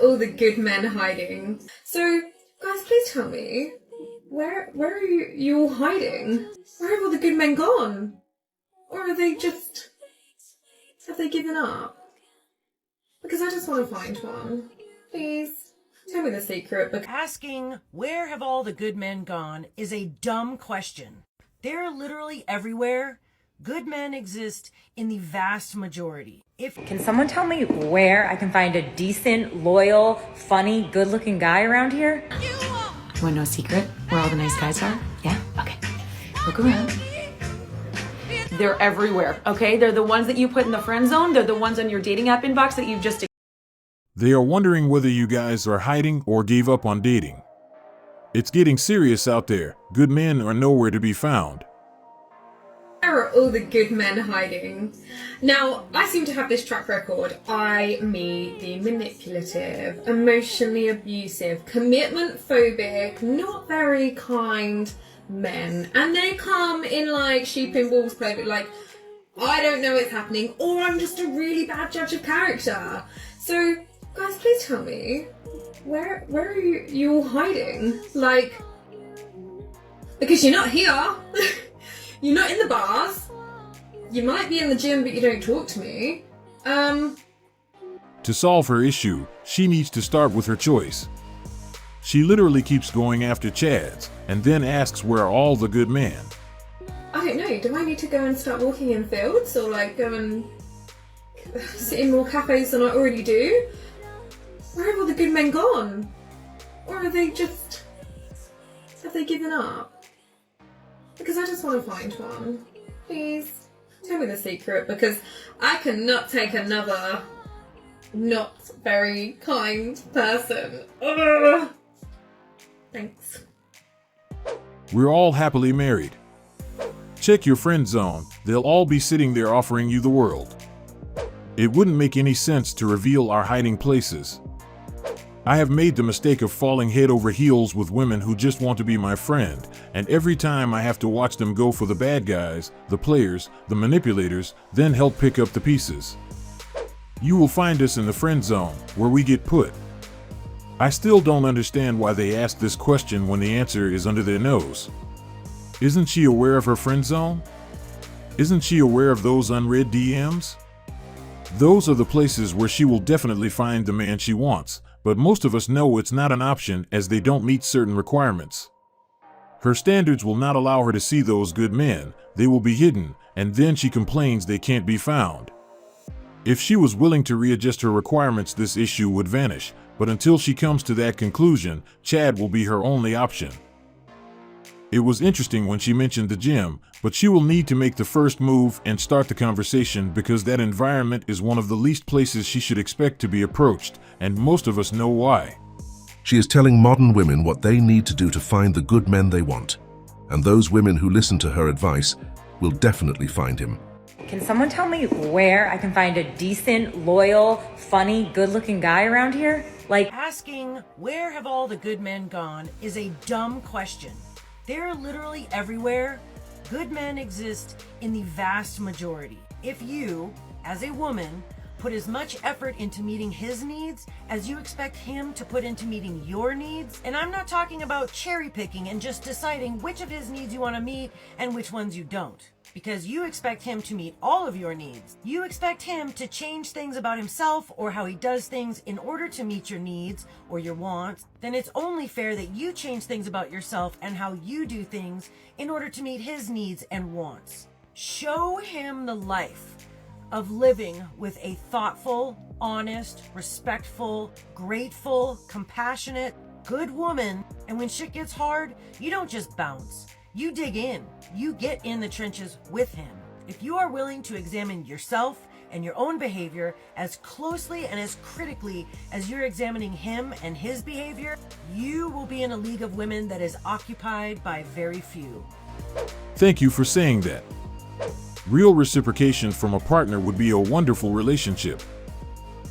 all the good men hiding? So, guys, please tell me, where are you all hiding? Where have all the good men gone? Or have they given up? Because I just want to find one. Please, tell me the secret. Because Asking, where have all the good men gone, is a dumb question. They're literally everywhere. Good men exist in the vast majority. Can someone tell me where I can find a decent, loyal, funny, good-looking guy around here? You want to know a secret? Where all the nice guys are? Yeah? Okay. Look around. They're everywhere, okay? They're the ones that you put in the friend zone. They're the ones on your dating app inbox that you've just... They are wondering whether you guys are hiding or gave up on dating. It's getting serious out there. Good men are nowhere to be found. where are all the good men hiding? Now, I seem to have this track record. Me, the manipulative, emotionally abusive, commitment phobic, not very kind men. And they come in like sheep in wolf's clothing, like, I don't know what's happening, or I'm just a really bad judge of character. So, guys, please tell me, where are you all hiding? Like, because you're not here. You're not in the bars. You might be in the gym, but you don't talk to me. To solve her issue, she needs to start with her choice. She literally keeps going after Chads, and then asks where are all the good men. I don't know, do I need to go and start walking in fields, or like go and sit in more cafes than I already do? Where have all the good men gone? Or have they given up? Because I just want to find one. Please, tell me the secret, because I cannot take another not very kind person. Ugh. Thanks. We're all happily married. Check your friend zone, they'll all be sitting there offering you the world. It wouldn't make any sense to reveal our hiding places. I have made the mistake of falling head over heels with women who just want to be my friend, and every time I have to watch them go for the bad guys, the players, the manipulators, then help pick up the pieces. You will find us in the friend zone, where we get put. I still don't understand why they ask this question when the answer is under their nose. Isn't she aware of her friend zone? Isn't she aware of those unread DMs? Those are the places where she will definitely find the man she wants, but most of us know it's not an option as they don't meet certain requirements. Her standards will not allow her to see those good men, they will be hidden, and then she complains they can't be found. If she was willing to readjust her requirements, this issue would vanish, but until she comes to that conclusion, Chad will be her only option. It was interesting when she mentioned the gym, but she will need to make the first move and start the conversation because that environment is one of the least places she should expect to be approached, and most of us know why. She is telling modern women what they need to do to find the good men they want, and those women who listen to her advice will definitely find him. Can someone tell me where I can find a decent, loyal, funny, good-looking guy around here? Like, asking, where have all the good men gone, is a dumb question. They're literally everywhere. Good men exist in the vast majority. If you, as a woman, put as much effort into meeting his needs as you expect him to put into meeting your needs, and I'm not talking about cherry picking and just deciding which of his needs you want to meet and which ones you don't. Because you expect him to meet all of your needs. You expect him to change things about himself or how he does things in order to meet your needs or your wants, then it's only fair that you change things about yourself and how you do things in order to meet his needs and wants. Show him the life of living with a thoughtful, honest, respectful, grateful, compassionate, good woman, and when shit gets hard, you don't just bounce. You dig in. You get in the trenches with him. If you are willing to examine yourself and your own behavior as closely and as critically as you're examining him and his behavior, you will be in a league of women that is occupied by very few. Thank you for saying that. Real reciprocation from a partner would be a wonderful relationship.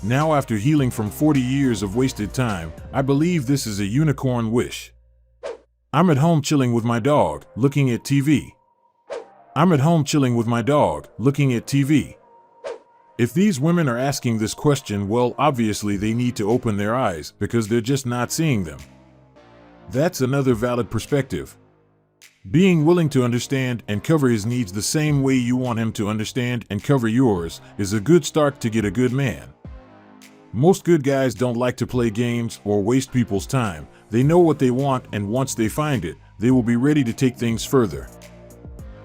Now, after healing from 40 years of wasted time, I believe this is a unicorn wish. I'm at home chilling with my dog, looking at TV. I'm at home chilling with my dog, looking at TV. If these women are asking this question, well, obviously they need to open their eyes because they're just not seeing them. That's another valid perspective. Being willing to understand and cover his needs the same way you want him to understand and cover yours is a good start to get a good man. Most good guys don't like to play games or waste people's time. They know what they want, and once they find it, they will be ready to take things further.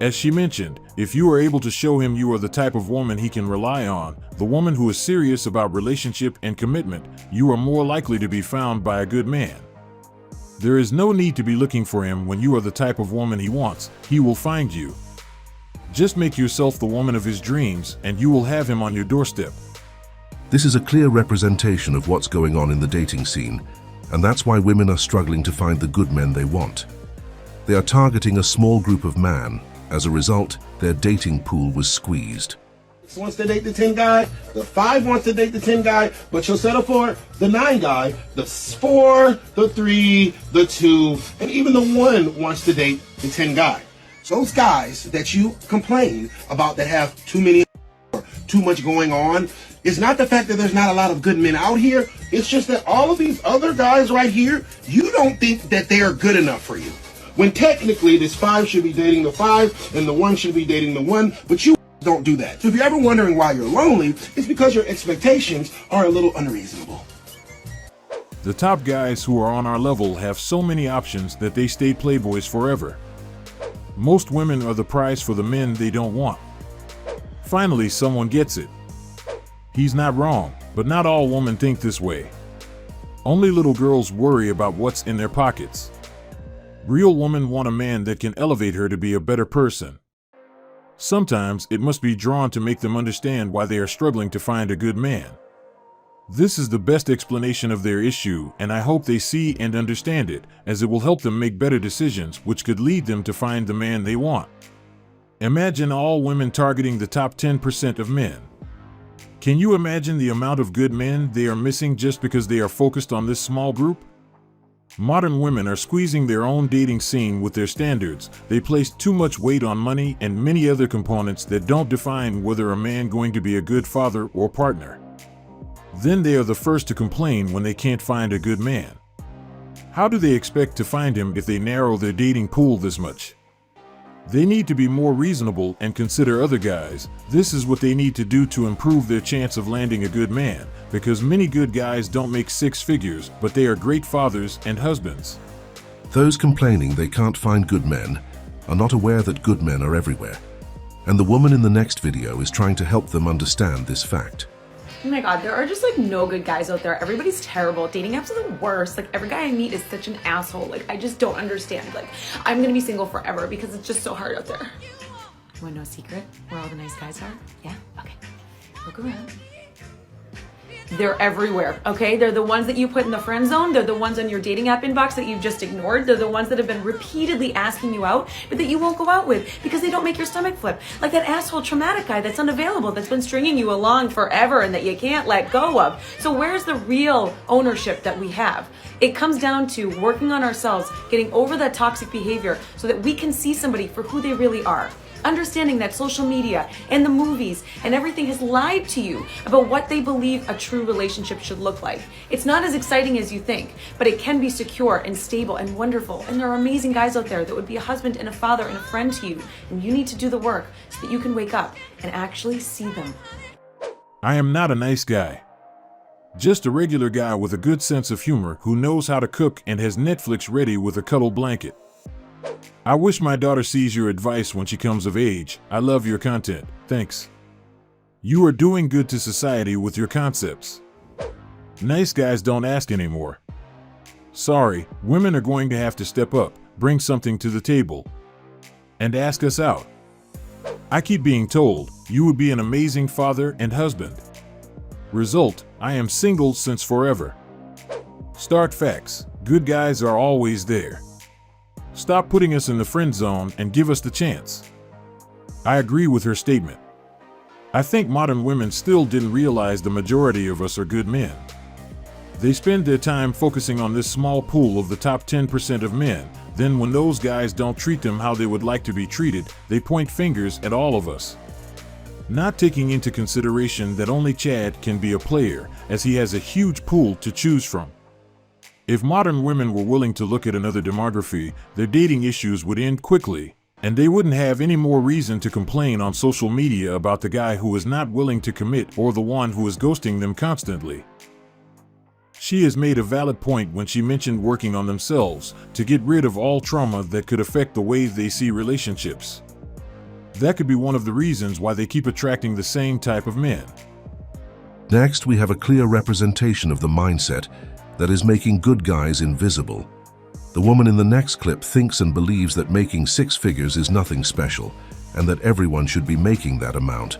As she mentioned, if you are able to show him you are the type of woman he can rely on, the woman who is serious about relationship and commitment, you are more likely to be found by a good man. There is no need to be looking for him when you are the type of woman he wants. He will find you. Just make yourself the woman of his dreams and you will have him on your doorstep. This is a clear representation of what's going on in the dating scene, and that's why women are struggling to find the good men they want. They are targeting a small group of men. As a result, their dating pool was squeezed. Wants to date the 10 guy, the 5 wants to date the 10 guy, but she'll settle for the 9 guy, the 4, the 3, the 2, and even the 1 wants to date the 10 guy. So those guys that you complain about that have too many or too much going on, it's not the fact that there's not a lot of good men out here, it's just that all of these other guys right here, you don't think that they are good enough for you. When technically this 5 should be dating the 5 and the 1 should be dating the 1, but you don't do that. So if you're ever wondering why you're lonely, it's because your expectations are a little unreasonable. The top guys who are on our level have so many options that they stay playboys forever. Most women are the prize for the men they don't want. Finally, someone gets it. He's not wrong, but not all women think this way. Only little girls worry about what's in their pockets. Real women want a man that can elevate her to be a better person. Sometimes it must be drawn to make them understand why they are struggling to find a good man. This is the best explanation of their issue, and I hope they see and understand it, as it will help them make better decisions which could lead them to find the man they want. Imagine all women targeting the top 10% of men. Can you imagine the amount of good men they are missing just because they are focused on this small group? Modern women are squeezing their own dating scene with their standards. They place too much weight on money and many other components that don't define whether a man going to be a good father or partner. Then they are the first to complain when they can't find a good man. How do they expect to find him if they narrow their dating pool this much? They need to be more reasonable and consider other guys. This is what they need to do to improve their chance of landing a good man, because many good guys don't make 6 figures, but they are great fathers and husbands. Those complaining they can't find good men are not aware that good men are everywhere. And the woman in the next video is trying to help them understand this fact. Oh my god, there are just like no good guys out there. Everybody's terrible. Dating apps are the worst. Like every guy I meet is such an asshole. Like I just don't understand. Like I'm gonna be single forever because it's just so hard out there. You wanna know a secret where all the nice guys are? Yeah? Okay. Look around. They're everywhere, okay? They're the ones that you put in the friend zone. They're the ones on your dating app inbox that you've just ignored. They're the ones that have been repeatedly asking you out, but that you won't go out with because they don't make your stomach flip. Like that asshole traumatic guy that's unavailable, that's been stringing you along forever and that you can't let go of. So where's the real ownership that we have? It comes down to working on ourselves, getting over that toxic behavior so that we can see somebody for who they really are. Understanding that social media and the movies and everything has lied to you about what they believe a true relationship should look like. It's not as exciting as you think, but it can be secure and stable and wonderful. And there are amazing guys out there that would be a husband and a father and a friend to you. And you need to do the work so that you can wake up and actually see them. I am not a nice guy. Just a regular guy with a good sense of humor who knows how to cook and has Netflix ready with a cuddle blanket. I wish my daughter sees your advice when she comes of age. I love your content. Thanks. You are doing good to society with your concepts. Nice guys don't ask anymore. Sorry, women are going to have to step up, bring something to the table, and ask us out. I keep being told, you would be an amazing father and husband. Result, I am single since forever. Start facts. Good guys are always there. Stop putting us in the friend zone and give us the chance. I agree with her statement. I think modern women still didn't realize the majority of us are good men. They spend their time focusing on this small pool of the top 10% of men. Then when those guys don't treat them how they would like to be treated, they point fingers at all of us. not taking into consideration that only Chad can be a player, as he has a huge pool to choose from. If modern women were willing to look at another demography, their dating issues would end quickly, and they wouldn't have any more reason to complain on social media about the guy who is not willing to commit or the one who is ghosting them constantly. She has made a valid point when she mentioned working on themselves to get rid of all trauma that could affect the way they see relationships. That could be one of the reasons why they keep attracting the same type of men. Next, we have a clear representation of the mindset that is making good guys invisible. The woman in the next clip thinks and believes that making 6 figures is nothing special and that everyone should be making that amount.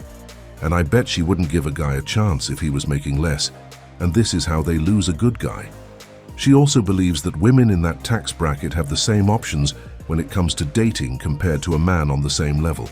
And I bet she wouldn't give a guy a chance if he was making less, and this is how they lose a good guy. She also believes that women in that tax bracket have the same options when it comes to dating compared to a man on the same level.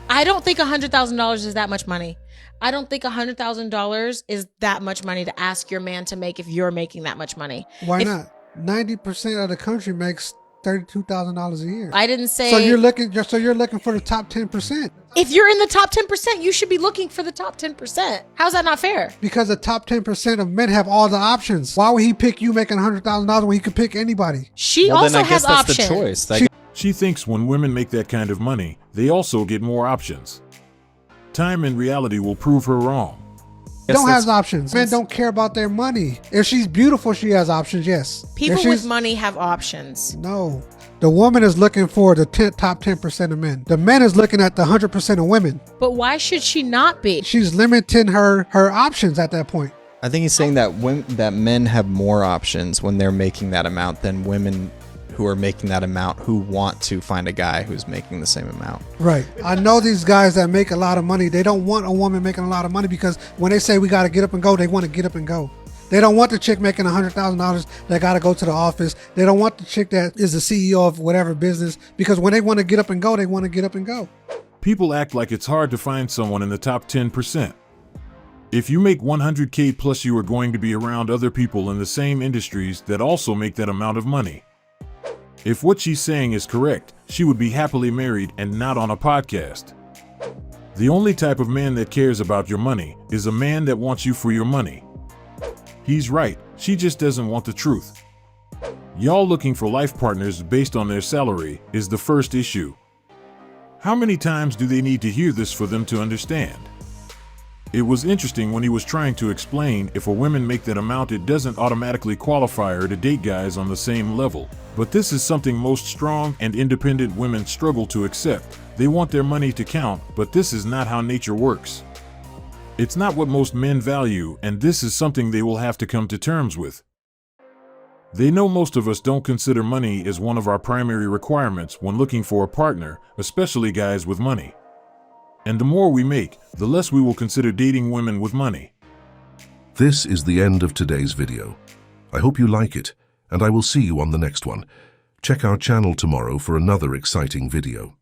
I don't think $100,000 is that much money. I don't think $100,000 is that much money to ask your man to make if you're making that much money. Why not? 90% of the country makes $32,000 a year. I didn't say. So you're looking for the top 10%. If you're in the top 10%, you should be looking for the top 10%. How's that not fair? Because the top 10% of men have all the options. Why would he pick you making $100,000 when he could pick anybody? She Well, also then I has guess that's options. the choice. She thinks when women make that kind of money, they also get more options. Time and reality will prove her wrong. Don't have options. Men don't care about their money. If she's beautiful, she has options, yes. People with money have options. No. The woman is looking for the top 10% of men. The man is looking at the 100% of women. But why should she not be? She's limiting her options at that point. I think he's saying that that men have more options when they're making that amount than women who are making that amount who want to find a guy who's making the same amount. Right. I know these guys that make a lot of money, they don't want a woman making a lot of money because when they say we got to get up and go, they want to get up and go. They don't want the chick making $100,000 that got to go to the office. They don't want the chick that is the CEO of whatever business because when they want to get up and go, they want to get up and go. People act like it's hard to find someone in the top 10%. If you make 100K plus, you are going to be around other people in the same industries that also make that amount of money. If what she's saying is correct, she would be happily married and not on a podcast. The only type of man that cares about your money is a man that wants you for your money. He's right, she just doesn't want the truth. Y'all looking for life partners based on their salary is the first issue. How many times do they need to hear this for them to understand? It was interesting when he was trying to explain if a woman make that amount, it doesn't automatically qualify her to date guys on the same level. But this is something most strong and independent women struggle to accept. They want their money to count, but this is not how nature works. It's not what most men value, and this is something they will have to come to terms with. They know most of us don't consider money as one of our primary requirements when looking for a partner, especially guys with money. And the more we make, the less we will consider dating women with money. This is the end of today's video. I hope you like it, and I will see you on the next one. Check our channel tomorrow for another exciting video.